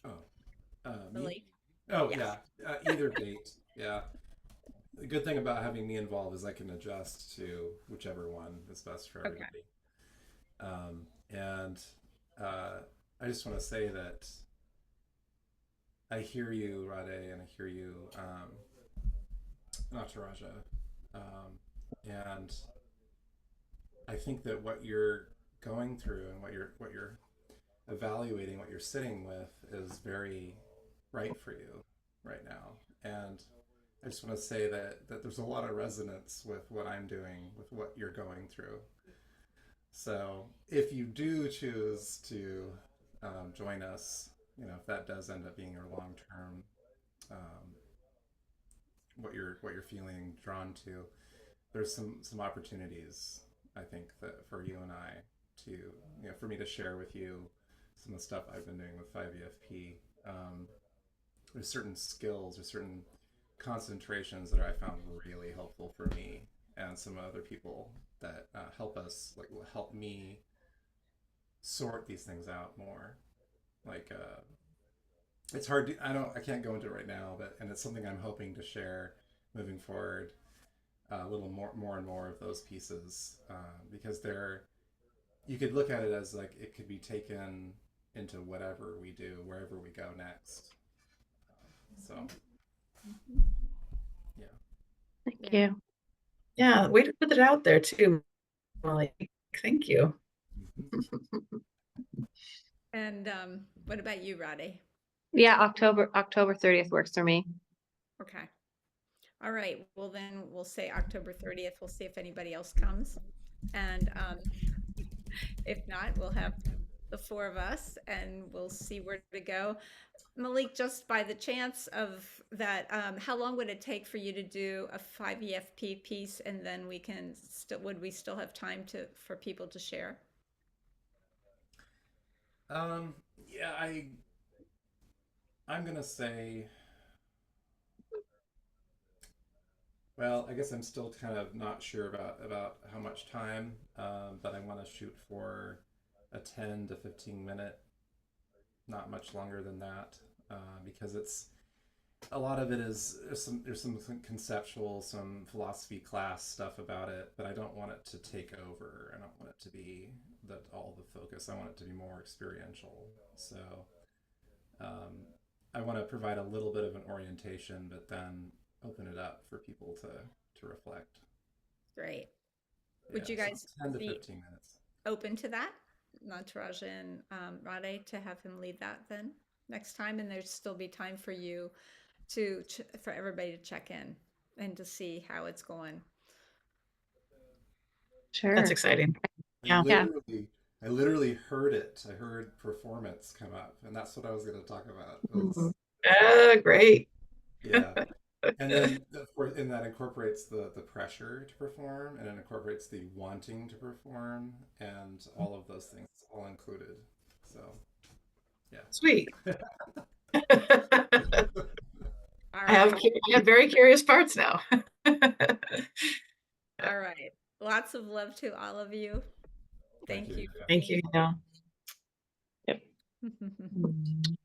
Oh, me? Malik? Oh, Yes. yeah. Either date. Yeah. The good thing about having me involved is I can adjust to whichever one is best for everybody. And I just want to say that I hear you, Rade, and I hear you, Nataraja. And I think that what you're going through and what you're evaluating, what you're sitting with, is very right for you right now. And I just want to say that there's a lot of resonance with what I'm doing, with what you're going through. So if you do choose to join us, if that does end up being your long-term, what you're feeling drawn to, there's some opportunities, I think, that for you and I to, for me to share with you some of the stuff I've been doing with 5EFP. There's certain skills or certain concentrations that I found really helpful for me and some other people that help me sort these things out more. Like it's hard to, I can't go into it right now, and it's something I'm hoping to share moving forward, a little more and more of those pieces, because you could look at it as like it could be taken into whatever we do, wherever we go next. So yeah. Thank you. Yeah, way to put it out there too, Molly. Thank you. And what about you, Rade? Yeah, October 30th works for me. Okay. All right. Well, then we'll say October 30th. We'll see if anybody else comes. And if not, we'll have the four of us and we'll see where to go. Malik, just by the chance of that, how long would it take for you to do a 5 EFP piece, and then we can still, would we still have time to for people to share? Yeah, I'm gonna say, well, I guess I'm still kind of not sure about how much time, but I want to shoot for a 10 to 15 minute, not much longer than that, because it's a lot of it is there's some conceptual, some philosophy class stuff about it, but I don't want it to take over. I don't want it to be that all the focus. I want it to be more experiential. So um, I want to provide a little bit of an orientation, but then open it up for people to reflect. Great. Would Yeah, you so guys 10 to be 15 minutes. open to that? Nataraja and Rade, to have him lead that then next time, and there'd still be time for you to for everybody to check in and to see how it's going. Sure. That's exciting. I Yeah. literally, I literally heard it. I heard performance come up, and that's what I was going to talk about. Mhm. Great. Yeah, and then of course, and that incorporates the pressure to perform, and it incorporates the wanting to perform, and all of those things all included. So, yeah. Sweet. All I have right. I have very curious parts now. All right. Lots of love to all of you. Thank Thank you. you for Thank you. being Yep. here. Mm.